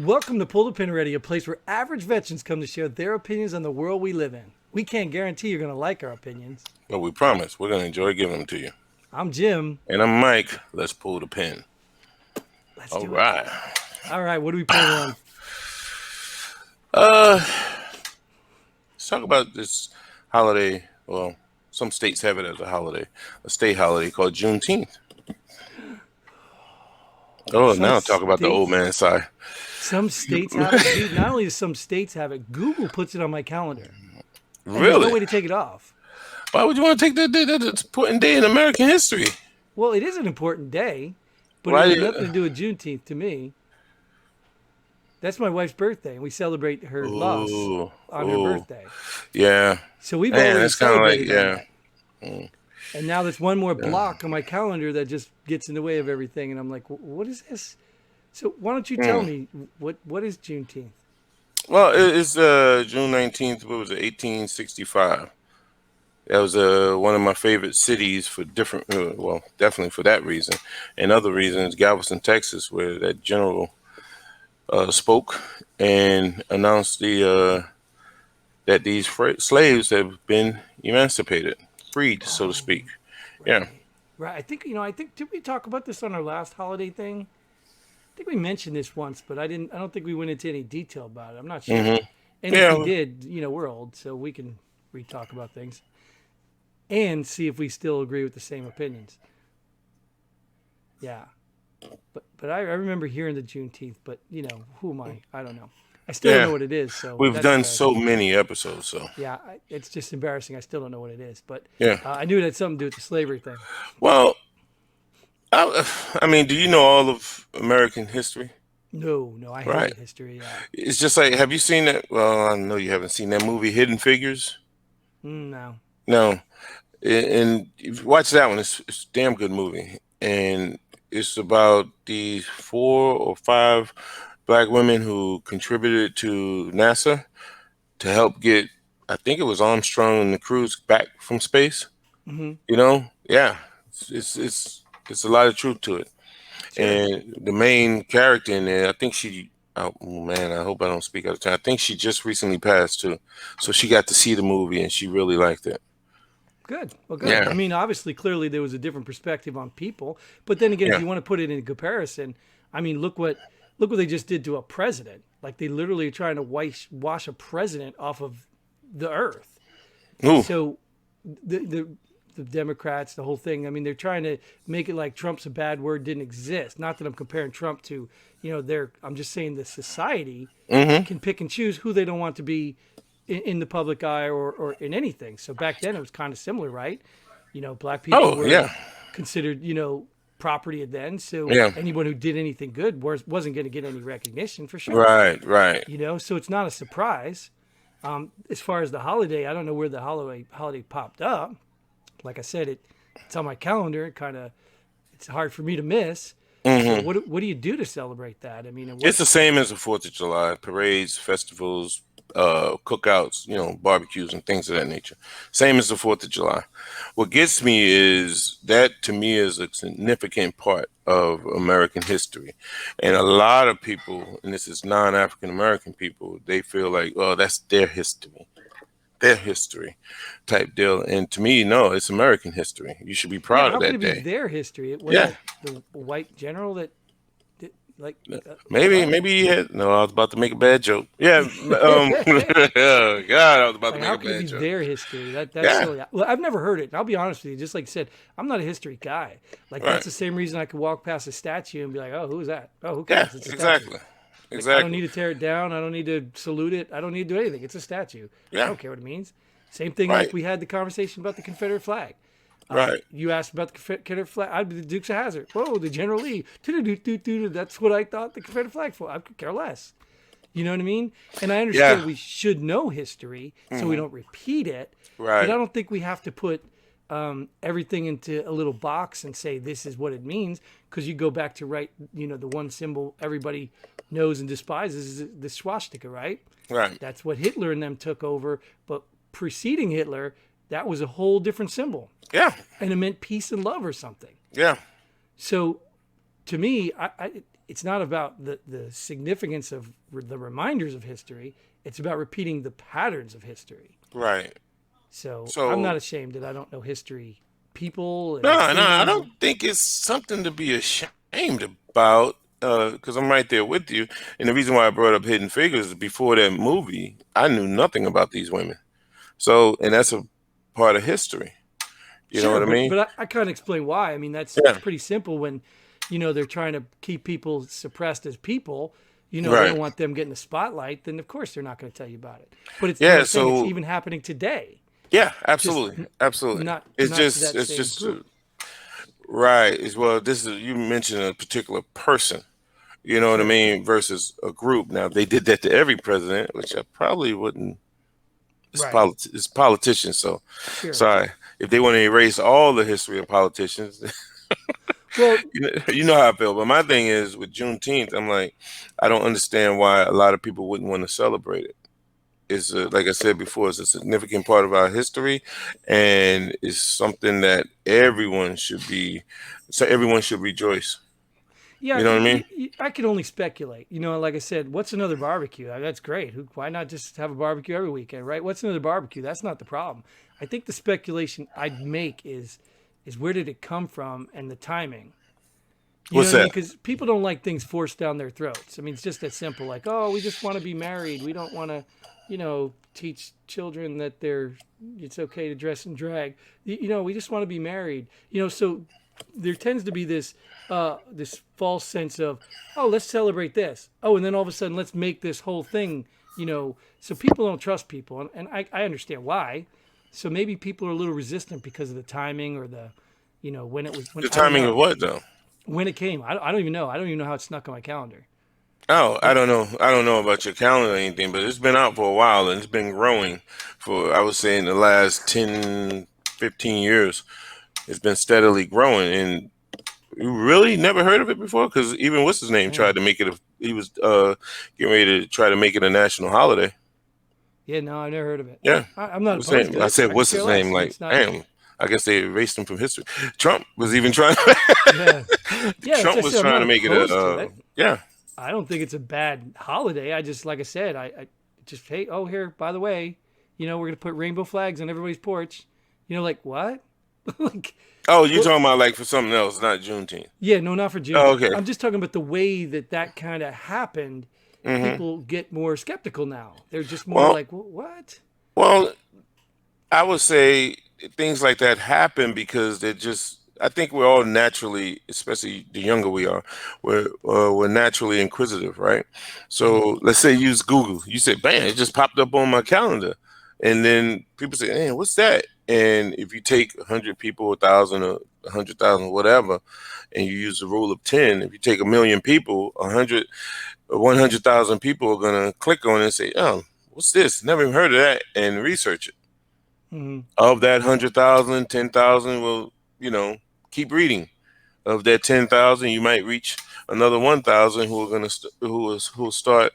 Welcome to Pull the Pin Ready, a place where average veterans come to share their opinions on the world we live in. We can't guarantee you're going to like our opinions. But we promise we're going to enjoy giving them to you. I'm Jim. And I'm Mike. Let's pull the pin. Let's All do right. it. All right, what are we pulling on? Let's talk about this holiday. Well, some states have it as a holiday, a state holiday called Juneteenth. Oh, now talk about the old man side. Some states have it. Dude, not only do some states have it, Google puts it on my calendar. And Really? there's no way to take it off. Why would you want to take that day? That's an important day in American history. Well, it is an important day, but Why it has did- nothing to do with Juneteenth to me. That's my wife's birthday, and we celebrate her loss on her birthday. Yeah. So we've Man, already that's kind of like, celebrated on yeah. that. And now there's one more block on my calendar that just gets in the way of everything, and I'm like, what is this? So why don't you tell me what is Juneteenth? Well, it's June 19th, what was it, 1865. That was one of my favorite cities for different, well, definitely for that reason. And other reasons, Galveston, Texas, where that general spoke and announced that these slaves have been emancipated, freed, so to speak. Yeah. Right. I think did we talk about this on our last holiday thing? I think we mentioned this once, but I don't think we went into any detail about it. I'm not sure. And if we did, we're old, so we can re-talk about things and see if we still agree with the same opinions. Yeah. But I remember hearing the Juneteenth, but who am I? I don't know. I still don't know what it is. So We've that's done embarrassing. so many episodes, so. Yeah, it's just embarrassing. I still don't know what it is, but Yeah. I knew it had something to do with the slavery thing. Well, I mean, do you know all of American history? No, I Right. hate history. Yeah. It's just like, have you seen that? Well, I know you haven't seen that movie, Hidden Figures. No. No, and if you watch that one. It's a damn good movie, and it's about these 4 or 5 black women who contributed to NASA to help get, I think it was Armstrong and the crews back from space. Yeah, it's a lot of truth to it. Sure. And the main character in there, I think she. Oh man, I hope I don't speak out of turn. I think she just recently passed too, so she got to see the movie and she really liked it. Good. Well, good. Yeah. I mean, obviously, clearly there was a different perspective on people, but then again, if you want to put it in comparison, I mean, look what they just did to a president. Like they literally are trying to wash a president off of the earth. Ooh. So the Democrats, the whole thing. I mean, they're trying to make it like Trump's a bad word, didn't exist. Not that I'm comparing Trump to, I'm just saying the society can pick and choose who they don't want to be in the public eye or in anything. So back then it was kind of similar, right? Black people were considered, property then. So anyone who did anything good wasn't going to get any recognition for sure. Right. So it's not a surprise. As far as the holiday, I don't know where the holiday popped up. Like I said, it's on my calendar. It's hard for me to miss. So what do you do to celebrate that? I mean, It's the same as the 4th of July: parades, festivals, cookouts, barbecues and things of that nature. Same as the 4th of July. What gets me is that, to me, is a significant part of American history. And a lot of people, and this is non-African American people, they feel like, oh, that's their history type deal. And to me, no, it's American history. You should be proud how of could that it be day. their history? It wasn't the white general that did, like Maybe he had. No, I was about to make a bad joke. Yeah. Oh, God, I was about to how make a could it be bad joke. their history? That's Yeah. silly. Well, I've never heard it. And I'll be honest with you. Just like I said, I'm not a history guy. Like Right. that's the same reason I could walk past a statue and be like, oh, who's that? Oh, who Yeah, cares? It's a statue. exactly. I Exactly. don't need to tear it down. I don't need to salute it. I don't need to do anything. It's a statue. I Yeah. don't care what it means. Same thing Right. like we had the conversation about the Confederate flag. Right. You asked about the Confederate flag. I'd be the Dukes of Hazzard. Whoa, the General Lee. That's what I thought the Confederate flag for. I could care less. You know what I mean? And I understand we should know history so we don't repeat it. Right. But I don't think we have to put everything into a little box and say this is what it means, because you go back to the one symbol everybody knows and despises is the swastika, right? Right. That's what Hitler and them took over. But preceding Hitler, that was a whole different symbol. Yeah. And it meant peace and love or something. Yeah. So to me, it's not about the significance of the reminders of history. It's about repeating the patterns of history. Right. So I'm not So ashamed that I don't know history, people and no, I things. don't think it's something to be ashamed about. Because I'm right there with you. And the reason why I brought up Hidden Figures is before that movie, I knew nothing about these women. So, and that's a part of history. You know Sure, what I mean? but I can't explain why. I mean, that's it's Yeah. pretty simple when, they're trying to keep people suppressed as people. They Right. don't want them getting the spotlight. Then of course they're not going to tell you about it. But Yeah. I'm saying it's So even happening today, yeah, just absolutely, absolutely. not to that It's same just group. right. As well, this is you mentioned a particular person. You know what I Sure, mean? Versus a group. Now, if they did that to every president, which I probably wouldn't. right, It's politicians. So sure. sorry if they want to erase all the history of politicians. Well, You know how I feel. But my thing is with Juneteenth, I'm like, I don't understand why a lot of people wouldn't want to celebrate it. It's like I said before, it's a significant part of our history, and it's something that everyone should be. So everyone should rejoice. yeah, You know what I mean? I can only speculate. Like I said, what's another barbecue? That's great. Why not just have a barbecue every weekend, right? What's another barbecue? That's not the problem. I think the speculation I'd make is where did it come from and the timing. You know What's what I mean? that? Because people don't like things forced down their throats. I mean, it's just that simple. Like, oh, we just want to be married. We don't want to, teach children that it's okay to dress in drag. We just want to be married. So there tends to be this false sense of, oh, let's celebrate this. Oh, and then all of a sudden, let's make this whole thing. So people don't trust people, and I understand why. So maybe people are a little resistant because of the timing or when it was when The I don't timing of know what though? when it came. I don't even know. I don't even know how it snuck on my calendar. Oh, I But don't know. I don't know about your calendar or anything, but it's been out for a while and it's been growing for, I would say, in the last 10, 15 years. It's been steadily growing. And you really never heard of it before? Because even what's his name yeah, tried to make it, he was getting ready to try to make it a national holiday. yeah, no, I never heard of it. Yeah. I'm not What's opposed name? to I it. said, I could what's care his name? less. Like, It's not. damn, I guess they erased him from history. Trump was even trying, Yeah, yeah. That's Trump just was I'm trying not to make it a, opposed to it. yeah. I don't think it's a bad holiday. I just, like I said, I just hey, oh here, by the way, we're gonna put rainbow flags on everybody's porch. Like what? Like Oh, you're what? talking about like for something else, not Juneteenth. Yeah, no, not for Oh, Juneteenth. okay. I'm just talking about the way that kind of happened. Hmm. People get more skeptical now. They're just more Well, like, what? well, I would say things like that happen because they're just. I think we're all naturally, especially the younger we are, we're naturally inquisitive, right? Mm-hmm. So let's say use Google. You say, "Bam!" It just popped up on my calendar, and then people say, "Man, what's that?" And if you take 100 people, 1,000, or 100,000, whatever, and you use the rule of 10, if you take 1,000,000 people, 100, 100,000 people are gonna click on it and say, "Oh, what's this? Never even heard of that," and research it. Mm-hmm. Of that 100,000, 10,000 will, you know, keep reading. Of that 10,000, you might reach another 1,000 who are gonna who will start,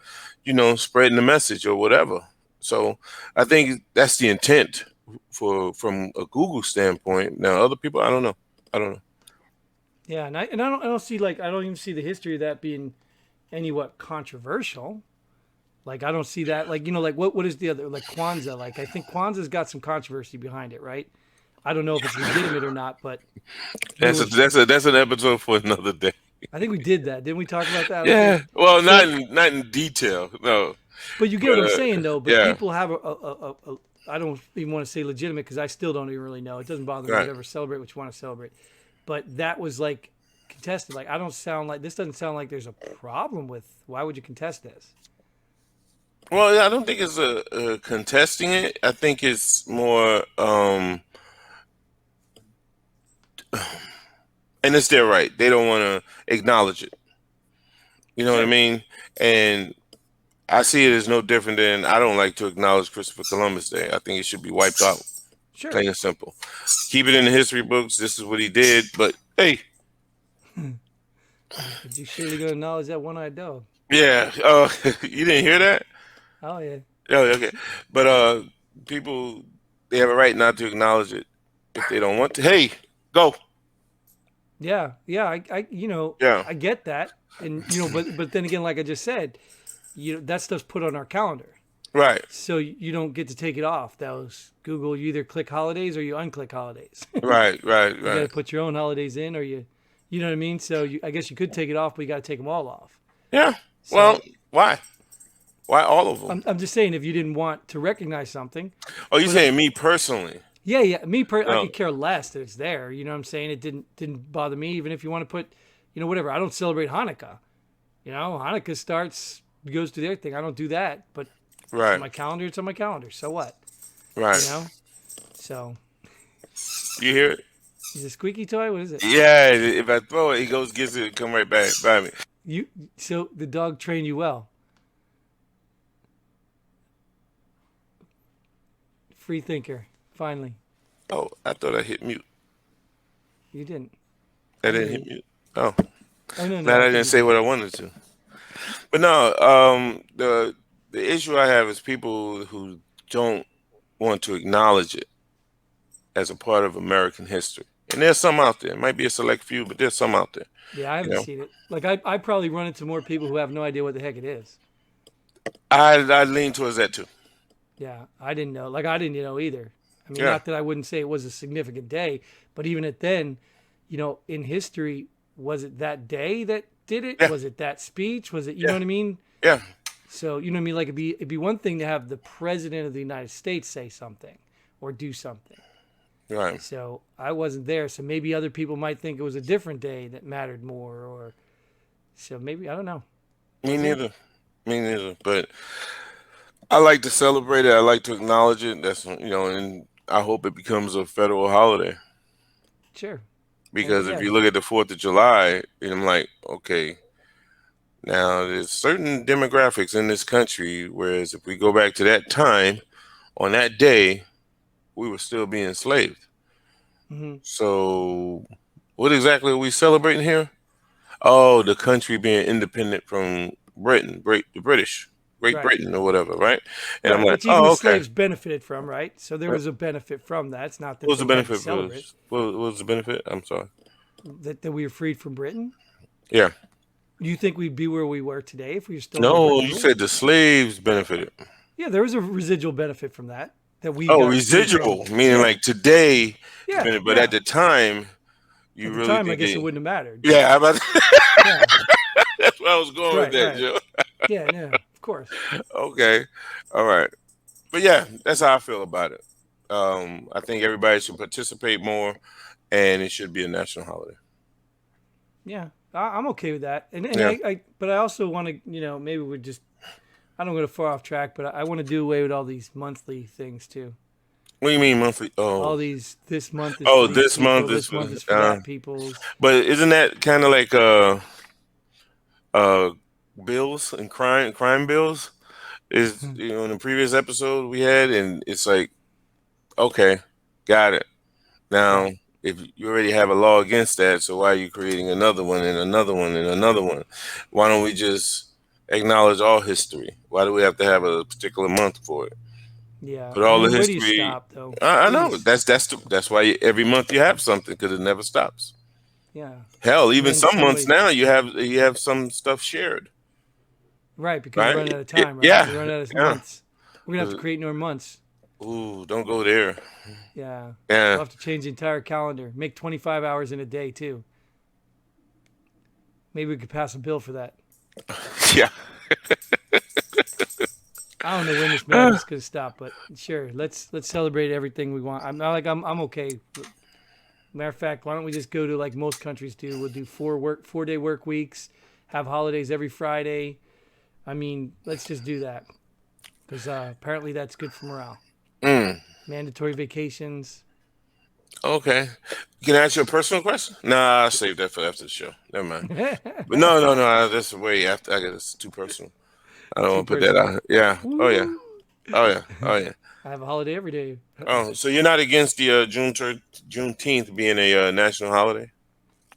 spreading the message or whatever. So I think that's the intent for from a Google standpoint. Now other people, I don't know. I don't know. Yeah, and I don't see I don't even see the history of that being any what controversial. Like I don't see that like what is the other like Kwanzaa? Like I think Kwanzaa's got some controversy behind it, right? I don't know if it's legitimate or not, but there was That's an episode for another day. I think we did that. Didn't we talk about that? I don't think Yeah. Well, so. not in detail. No. But you get But what I'm saying though. But yeah. people have a I don't even want to say legitimate because I still don't even really know. It doesn't bother me. Right. Whatever, celebrate what you want to celebrate. But that was like contested. Like I don't sound like this doesn't sound like there's a problem with why would you contest this? Well, I don't think it's a contesting it. I think it's more, and it's their right. They don't want to acknowledge it. You know what I Sure, mean? And I see it as no different than I don't like to acknowledge Christopher Columbus Day. I think it should be wiped out, sure. plain and simple. Keep it in the history books. This is what he did. But hey, But you surely gonna acknowledge that one-eyed dog. yeah, you didn't hear that? Oh yeah, Oh, okay. But people they have a right not to acknowledge it if they don't want to. Hey, go. yeah, yeah. Yeah. I get that. And but then again, like I just said, that stuff's put on our calendar. Right. So you don't get to take it off. That was Google. You either click holidays or you unclick holidays. Right. Right. You got to Right. put your own holidays in, or you know what I mean. So I guess you could take it off, but you got to take them all off. Yeah. Well, So why? Why all of them? I'm just saying, if you didn't want to recognize something, Oh, you but saying me personally? yeah, I No. could care less that it's there. You know what I'm saying? It didn't bother me, even if you want to put, whatever. I don't celebrate Hanukkah. Hanukkah goes to their thing. I don't do that, but it's on Right. my calendar. It's on my calendar. So what? You Right. know. So You hear it? is it a squeaky toy? What is it? Yeah. If I throw it, he goes gets it, come right back by me. You so the dog trained you well. Free thinker. Finally, Oh, I thought I hit mute. you didn't. I didn't hit mute. Oh, Oh no, glad I I didn't say what I wanted to. But no, the issue I have is people who don't want to acknowledge it as a part of American history. And there's some out there. It might be a select few, but there's some out there. Yeah, I You haven't know, seen it. Like I probably run into more people who have no idea what the heck it is. I lean towards that too. Yeah, I didn't know. Like I didn't know either. I mean, Yeah, not that I wouldn't say it was a significant day, but even at then, in history, was it that day that did it? yeah, Was it that speech? Was it, you know yeah, what I mean? yeah. So, you know what I mean? Like it'd be one thing to have the president of the United States say something or do something. Right. So I wasn't there. So maybe other people might think it was a different day that mattered more, or so maybe I don't know. Me Was it? neither. Me neither. But I like to celebrate it. I like to acknowledge it. And I hope it becomes a federal holiday. Sure. And Because if yeah, you look at the 4th of July, and I'm like, okay, now there's certain demographics in this country, whereas if we go back to that time, on that day, we were still being enslaved. hmm So, what exactly are we celebrating here? Oh, the country being independent from Britain, the British, Great right, Britain or whatever, right? And I'm right. like, Which even the oh, okay. slaves benefited from, right? So there What was a benefit from that. It's not that was the they had to benefit for celebrate this? What was the benefit? I'm sorry. that we were freed from Britain. Yeah. Do you think we'd be where we were today if we were still under No, British you rule? said the slaves benefited. Yeah, there was a residual benefit from that we Oh, got freed from. residual, meaning Yeah, like today, yeah, but at yeah. the time, you At the really time, I think guess it they? wouldn't have mattered, but Yeah, how about yeah, that's where I was going with right, that, right. Joe. Yeah, no, of course. Okay, all right, but yeah, that's how I feel about it. I think everybody should participate more, and it should be a national holiday. Yeah, I'm okay with that. And Yeah. but I also want to, maybe we're just, I don't go to far off track, but I want to do away with all these monthly things too. What do you mean monthly? All Oh, these, this month is for oh, these this people, month is this for. month is for that people's. But isn't that kind of like uh bills and crime bills? Is in the previous episode we had, and it's like, okay, got it. Now, Right. if you already have a law against that, so why are you creating another one and another one and another one? Why don't we just acknowledge all history? Why do we have to have a particular month for it? Yeah. Put I all the mean, where do you history. stop though? I Where do you, know that's why every month you have something because it never stops. yeah. Hell, And even then some months somebody, now you have some stuff shared, right, because we're right? running out of time, right? Yeah, We're running out of yeah. months. We're going to have to create more months. Ooh, don't go there. Yeah. Yeah, We'll have to change the entire calendar. Make 25 hours in a day too. Maybe we could pass a bill for that. yeah. I don't know when this madness could stop, but sure, let's celebrate everything we want. I'm not like I'm okay. Matter of fact, why don't we just go to like most countries do? We'll do 4-day work weeks, have holidays every Friday. I mean, let's just do that because apparently that's good for morale. Mm, Mandatory vacations. okay. Can I ask you a personal question? Nah, I'll save that for after the show. Never mind. But Too no. That's way after. I guess it's too personal. I don't want to put that personal. out. Yeah. Oh yeah. Woo! Oh yeah. Oh yeah. I have a holiday every day. Oh, so you're not against the Juneteenth being a national holiday?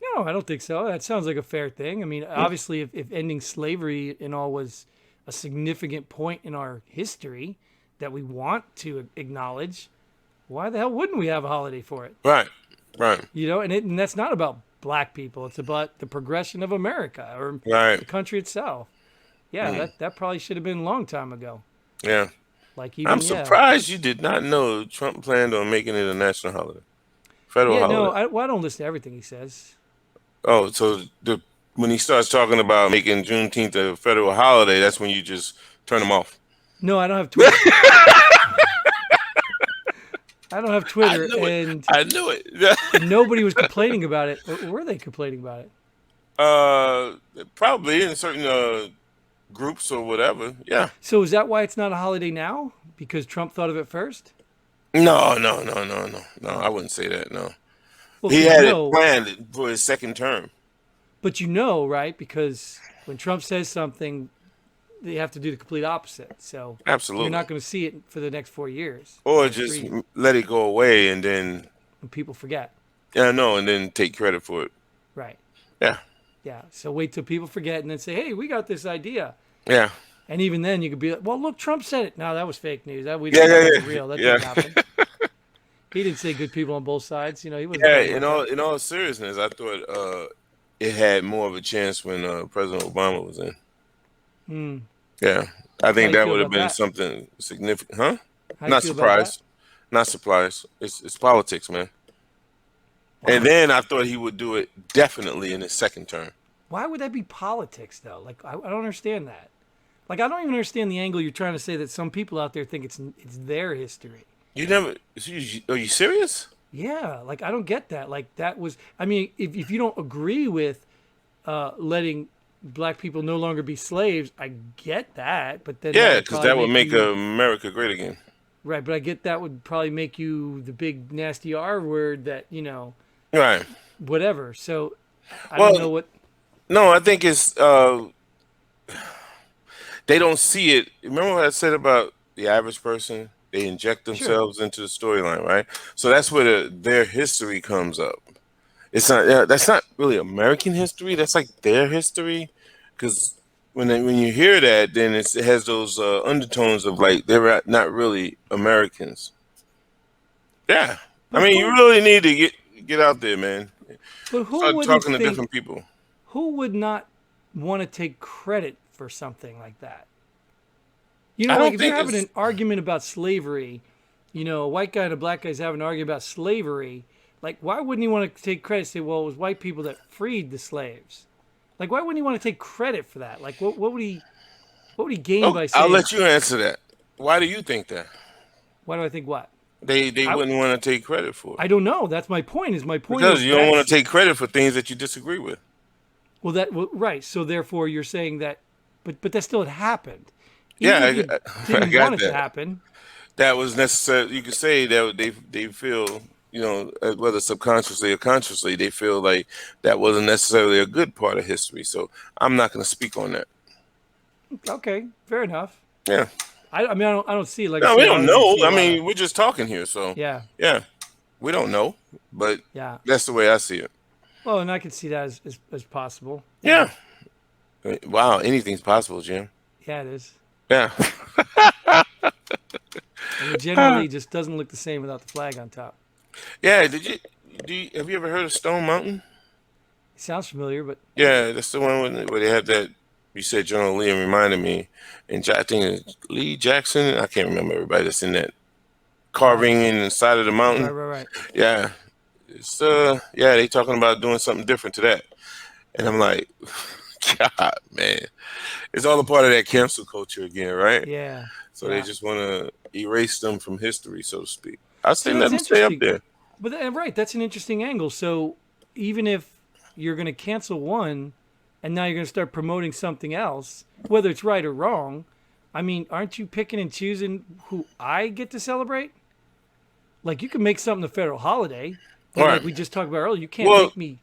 No, I don't think so. That sounds like a fair thing. I mean, obviously, if ending slavery and all was a significant point in our history that we want to acknowledge, why the hell wouldn't we have a holiday for it? Right. Right. And that's not about black people. It's about the progression of America or Right. the country itself. Yeah, that probably should have been a long time ago. Yeah. Like I'm even surprised you did not know Trump planned on making it a national holiday, federal yeah. No, holiday. I don't listen to everything he says. Oh, so when he starts talking about making Juneteenth a federal holiday, that's when you just turn him off. No, I don't have Twitter. I don't have I Twitter, knew it. and I knew it. nobody was complaining about it. Or were they complaining about it? uh, Probably in certain groups or whatever. Yeah. So is that why it's not a holiday now? Because Trump thought of it first? No, no, no, no, no, no. I wouldn't say that. No, Well, he because had it planned for his second term. but right? Because when Trump says something, they have to do the complete opposite. So you're Absolutely. not going to see it for the next 4 years. Or Next just 3 years, let it go away and then, when people forget. yeah, no, and then take credit for it. Right. Yeah, Yeah. So wait till people forget and then say, hey, we got this idea. yeah, And even then you could be like, well, look, Trump said it. No, that was fake news. That yeah, yeah, was yeah, real. That yeah. didn't happen. He didn't say good people on both sides. He wasn't Yeah, talking about that. in all seriousness, I thought it had more of a chance when President Obama was in. Hmm. Yeah, I How think do you that feel would have about been that? something significant, huh? How do you Not feel about that? surprised, not surprised. It's politics, man. And Wow. then I thought he would do it definitely in his second term. Why would that be politics, though? Like, I don't understand that. Like, I don't even understand the angle you're trying to say that some people out there think it's their history. You never? Are you serious? Yeah, like I don't get that. Like that was, I mean, if you don't agree with letting black people no longer be slaves, I get that. But then that Yeah, would because probably that would make make you America great again. right. But I get that would probably make you the big nasty R word that Right. whatever. So I don't know Well, what. no, I think it's they don't see it. Remember what I said about the average person? They inject Sure. themselves into the storyline, right? So that's where their history comes up. It's not that's not really American history. That's like their history, because when you hear that, then it has those undertones of like they're not really Americans. Yeah, I But mean, you who? really need to get out there, man. But who Start wouldn't talking to think? different people. Who would not want to take credit for something like that? You I know, like don't if you're think having it's an argument about slavery, a white guy and a black guy's having an argument about slavery, like why wouldn't he want to take credit? Say, well, it was white people that freed the slaves. Like, why wouldn't he want to take credit for that? Like, what would he gain Oh, by I'll saying? let you answer that. Why do you think that? Why do I think what? They I wouldn't want to take credit for it I don't know. That's my point. Is my point because is you don't want that's to take credit for things that you disagree with. right. So therefore, you're saying that, but that still had happened, even if Yeah, you I didn't want got it to that. happen. That was necessary. You could say that they feel, whether subconsciously or consciously, they feel like that wasn't necessarily a good part of history. So I'm not going to speak on that. Okay, fair enough. Yeah. I mean, I don't see. Like I No, we said, I don't don't even know. see a I lot of. mean, we're just talking here. So Yeah, yeah, we don't know, but yeah. that's the way I see it. Well, and I can see that as possible. Yeah, Yeah. Wow. Anything's possible, Jim. yeah, it is. Yeah. And it generally just doesn't look the same without the flag on top. Yeah. Have you ever heard of Stone Mountain? It sounds familiar, but Yeah, that's the one where they have that. You said General Lee and reminded me, and I think it's Lee Jackson. I can't remember everybody that's in that got carving it. in the side of the Right, mountain. right, right. Yeah, it's yeah, they talking about doing something different to that, and I'm like, God, man, it's all a part of that cancel culture again, right? Yeah, So they yeah. just want to erase them from history, so to speak. I So say let that's them stay up interesting. there. But right, that's an interesting angle. So even if you're going to cancel one, and now you're going to start promoting something else, whether it's right or wrong, I mean, aren't you picking and choosing who I get to celebrate? Like you can make something a federal holiday, All but right. like we just talked about earlier, you can't Well, make me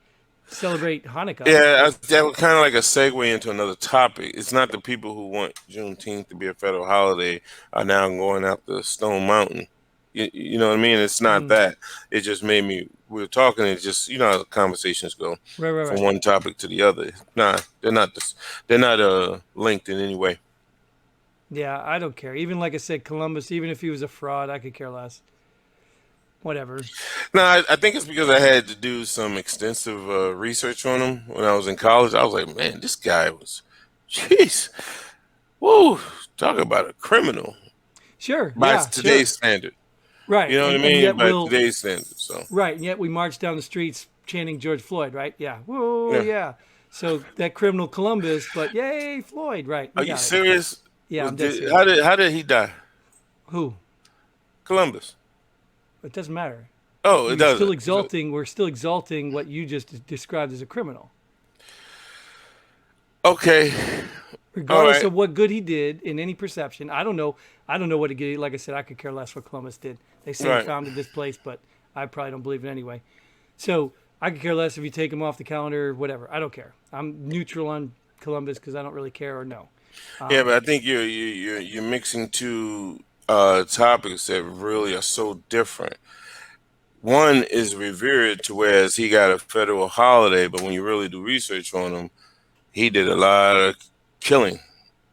celebrate Hanukkah. yeah, that was kind of like a segue into another topic. It's not the people who want Juneteenth to be a federal holiday are now going after Stone Mountain. You know what I mean? It's not Mm, that. It just made me. We were talking. It just how conversations go right, right, from right. one topic to the other. Nah, they're not. They're not linked in any way. Yeah, I don't care. Even like I said, Columbus, even if he was a fraud, I could care less. whatever. No, I think it's because I had to do some extensive research on him when I was in college. I was like, man, this guy was, jeez, whoa, talk about a criminal Sure, by yeah, today's sure. standard. Right, You know what I and mean? yet By we'll today's standard. So, right, and yet we march down the streets chanting George Floyd, right? Yeah, whoa, yeah. yeah. So that criminal Columbus, but yay, Floyd, right? We Are you got it. serious? Yeah, I'm dead How serious. did he die? Who? Columbus. It doesn't matter. Oh, it We're still doesn't. exalting. We're still exalting what you just described as a criminal, Okay. All regardless right. of what good he did in any perception. I don't know. I don't know what he did. Like I said, I could care less what Columbus did. They say he Right. founded this place, but I probably don't believe it anyway. So I could care less if you take him off the calendar, whatever. I don't care. I'm neutral on Columbus because I don't really care or know. Yeah, but I think you're mixing two topics that really are so different. One is revered to whereas he got a federal holiday, but when you really do research on him, he did a lot of killing.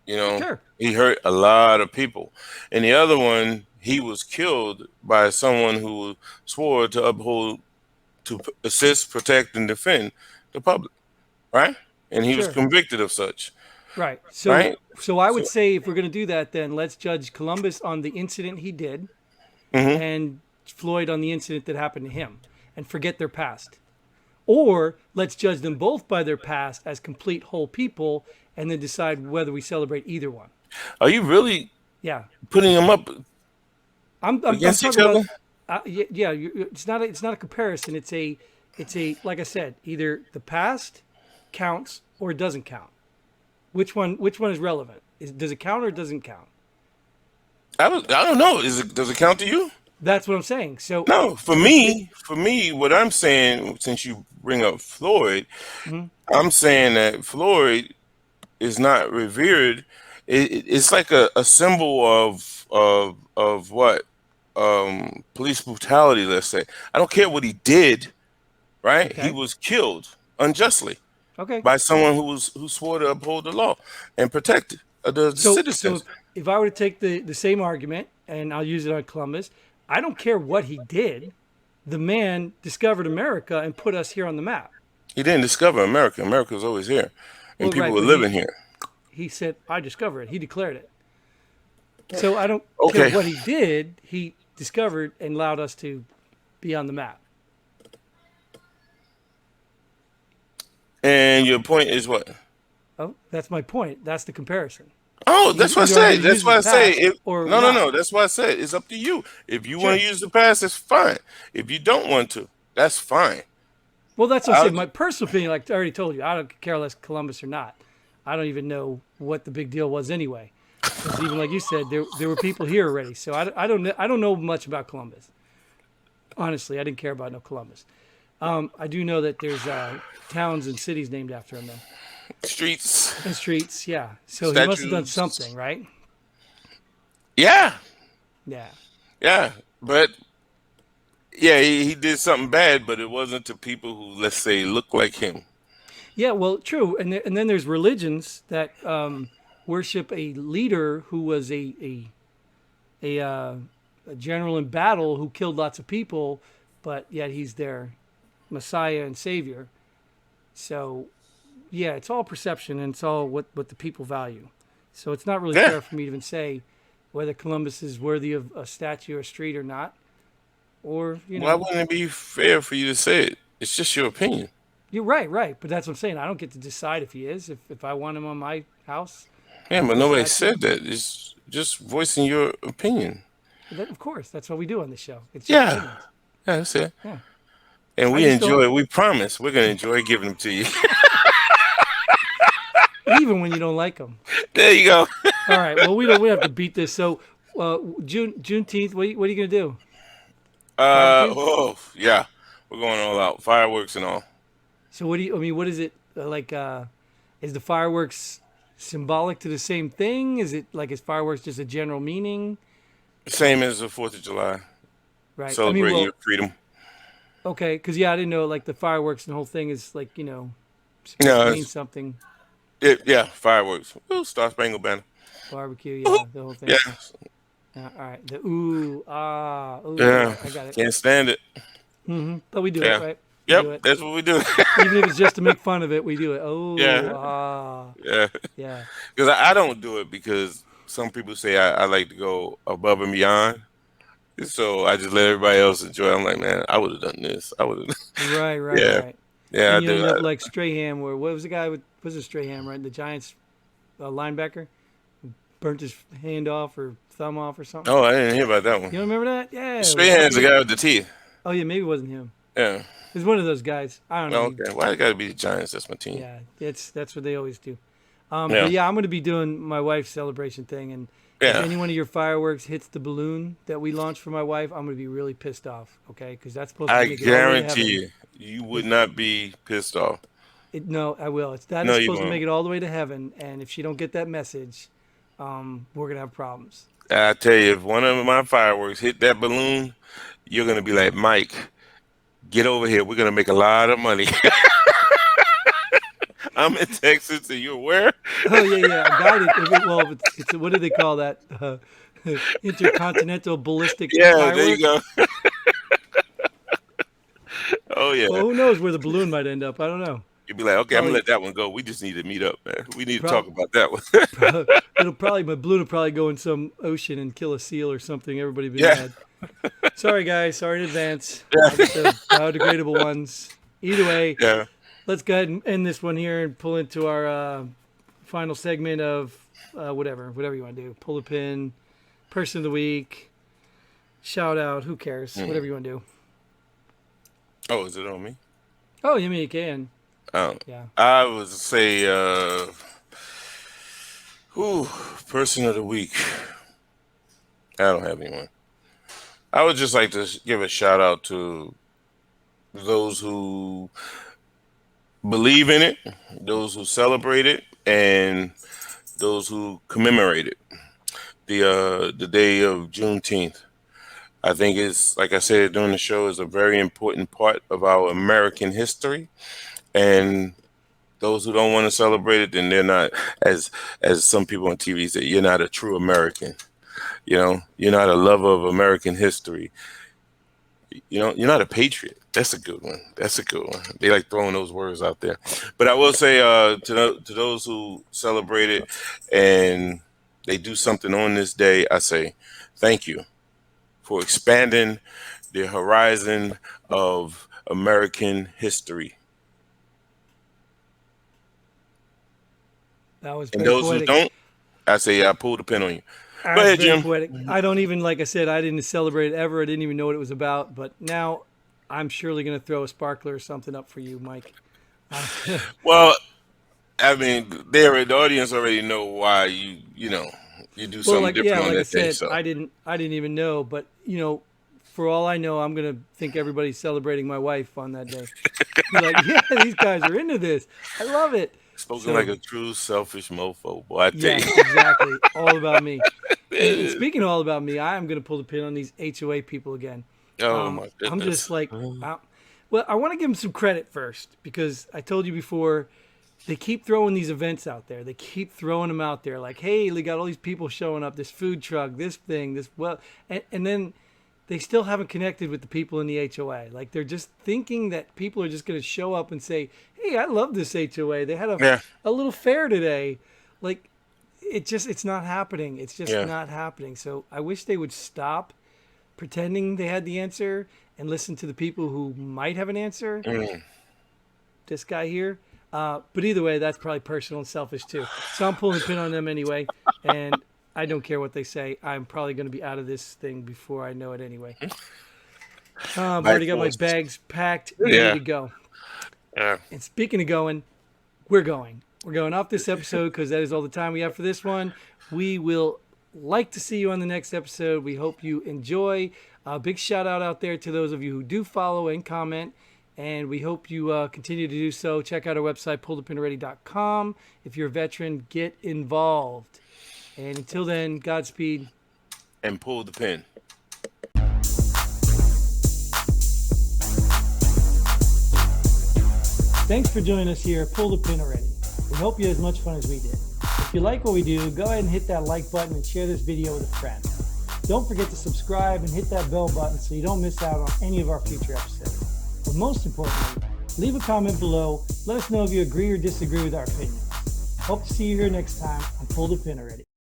You know, Sure, he hurt a lot of people. And the other one, he was killed by someone who swore to uphold, to assist, protect, and defend the public, right? And he was sure. convicted of such, Right. So right? so I would So, say if we're going to do that, then let's judge Columbus on the incident he did hmm and Floyd on the incident that happened to him and forget their past. Or let's judge them both by their past as complete whole people and then decide whether we celebrate either one. are you really Yeah. putting them up I'm against each talking about other? yeah, it's not a comparison. It's a like I said, either the past counts or it doesn't count. Which one is relevant? Does it count or doesn't count? I don't know. Does it count to you? That's what I'm saying. So No, if it for me, what I'm saying, since you bring up Floyd, mhm, I'm saying that Floyd is not revered. It's like a symbol of what police brutality. Let's say I don't care what he did. Right, he okay. was killed unjustly Okay. by someone who swore to uphold the law and protect the So citizens. if I were to take the same argument and I'll use it on Columbus, I don't care what he did. The man discovered America and put us here on the map. He didn't discover America. America was always here, and Well, people right, were but living here. he said I discovered it. He declared it. So I don't care Okay, what he did. He discovered and allowed us to be on the map. and your point is what? Oh, that's my point. That's the comparison. Oh, that's what I Either I'm say. going to That's use why the I say. past or No, no, not. no. That's why I said it's up to you. If you want Sure. to use the past, it's fine. If you don't want to, that's fine. Well, that's what I'm I'll, saying. My personal opinion, like I already told you, I don't care less Columbus or not. I don't even know what the big deal was anyway. Because even like you said, there were people here already. So I don't know much about Columbus. Honestly, I didn't care about no Columbus. I do know that there's towns and cities named after him though, streets, and streets. Yeah. So he must have done statues. something, right? Yeah, Yeah. yeah. But yeah, he did something bad, but it wasn't to people who, let's say, look like him. Yeah. Well, true. And then there's religions that worship a leader who was a general in battle who killed lots of people, but yet he's their Messiah and Savior. So yeah, it's all perception and it's all what the people value. So it's not really Yeah, fair for me to even say whether Columbus is worthy of a statue or street or not. Or, why wouldn't it be fair for you to say it? It's just your opinion. you're right, right. But that's what I'm saying. I don't get to decide if he is. If I want him on my house, Yeah, but a nobody statue, said that. It's just voicing your opinion. then of course, that's what we do on this show. It's just Yeah, opinions. yeah, that's it. Yeah. And I we just don't, enjoy. We promise we're gonna enjoy giving them to you. even when you don't like them. There you go. All right. Well, we don't have to beat this. So, Juneteenth. What are you gonna do? Barbecue. Oh yeah, we're going all out, fireworks and all. So what do you? I mean, what is it like? Is the fireworks symbolic to the same thing? Is it like is fireworks just a general meaning? Same as the Fourth of July, Right. I mean, celebrating your well, freedom. okay, because yeah, I didn't know like the fireworks and the whole thing is like supposed to No, mean something. yeah, fireworks. Ooh, Star Spangled Banner. Barbecue, Ooh, yeah, the whole yeah, thing. All right. The ooh, ah, ooh. Yeah, I got it. can't stand it. But we do it, Yeah. right? We Yep, do it. that's what we do. Even if it's just to make fun of it, we do it. Oh, Yeah, ah, yeah. yeah. Because I don't do it because some people say I like to go above and beyond. So I just let everybody else enjoy. I'm like, man, I would have done this. I would have. Right, right, Yeah, right. yeah, I And you do. end up like Strahan, where what was the guy with was it Strahan, right? The Giants linebacker burnt his hand off or thumb off or something. Oh, I didn't hear about that You one. don't remember that? Yeah, Straight I hands, the forget. guy with the teeth. Oh yeah, maybe it wasn't him. Yeah. It was one of those guys. I don't know. Oh, okay. Why it got to be the Giants? That's my team. Yeah, that's what they always do. But Yeah. yeah, I'm going to be doing my wife's celebration thing, and if Yeah. any one of your fireworks hits the balloon that we launched for my wife, I'm going to be really pissed off. Okay, because that's supposed to I make it all the way to heaven. guarantee you would If not be pissed off. no, I will. That No, is you supposed to make won't. it all the way to heaven, and if she don't get that message, we're gonna have problems. I tell you, if one of my fireworks hit that balloon, you're gonna be like, Mike, get over here. We're gonna make a lot of money. I'm in Texas, and you're where? Oh yeah, yeah. A guided. Well, it's what do they call that? Intercontinental ballistic Yeah, there you firework. go. Oh Well, yeah. who knows where the balloon might end up? I don't know. You'd be like, okay, I'm gonna Probably, let that one go. We just need to meet up, man. We need to talk probably, about that one. it'll probably my balloon will probably go in some ocean and kill a seal or something. Everybody be Yeah, mad. Sorry, guys. Sorry in advance. I'll yeah, get the biodegradable ones. Either way, yeah. let's go ahead and end this one here and pull into our final segment of whatever you want to do. Pull the pin, person of the week, shout out. Who cares? Mm. Whatever you want to do. Oh, is it on me? Oh, you mean you can? Oh, Yeah. I would say, who person of the week. I don't have anyone. I would just like to give a shout out to those who believe in it, those who celebrate it, and those who commemorate it. The day of Juneteenth. I think it's like I said during the show is a very important part of our American history, and those who don't want to celebrate it, then they're not as some people on TV say, you're not a true American. You know, you're not a lover of American history. You know, you're not a patriot. That's a good one. That's a good one. They like throwing those words out there. But I will say to those who celebrate it and they do something on this day, I say thank you for expanding the horizon of American history. That was And very those who poetic. don't, I say I pulled the pin on you. Go That's ahead, very Jim. poetic. I don't even, like I said, I didn't celebrate it ever. I didn't even know what it was about. But now I'm surely going to throw a sparkler or something up for you, Mike. Well, I mean, the audience already know why you do Well, something yeah, different on like I that day. said, So I didn't even know. But, for all I know, I'm going to think everybody's celebrating my wife on that day. Be like, yeah, these guys are into this. I love it. spoken like So, a true selfish mofo, boy. I tell yes, you. exactly. All about me. And speaking of all about me, I am going to pull the pin on these HOA people again. Oh my I'm goodness. just like, well, I want to give them some credit first because I told you before, they keep throwing these events out there. They keep throwing them out there like, hey, they got all these people showing up, this food truck, this thing, and then they still haven't connected with the people in the HOA. Like they're just thinking that people are just going to show up and say, hey, I love this HOA. They had Yeah, a little fair today. Like it's not happening. It's just yeah. not happening. So I wish they would stop pretending they had the answer and listen to the people who might have an answer. Mm. This guy here. But either way, that's probably personal and selfish too. So I'm pulling a pin on them anyway. And I don't care what they say. I'm probably going to be out of this thing before I know it anyway. I've By already got my force. bags packed, ready Yeah, to go. yeah. And speaking of going, we're going. We're going off this episode because that is all the time we have for this one. We will like to see you on the next episode. We hope you enjoy. A big shout out there to those of you who do follow and comment. And we hope you continue to do so. Check out our website, pullthepinready.com. If you're a veteran, get involved. And until then, Godspeed. And pull the pin. Thanks for joining us here at Pull the Pin Already. We hope you had as much fun as we did. If you like what we do, go ahead and hit that like button and share this video with a friend. Don't forget to subscribe and hit that bell button so you don't miss out on any of our future episodes. But most importantly, leave a comment below. Let us know if you agree or disagree with our opinions. Hope to see you here next time on Pull the Pin Already.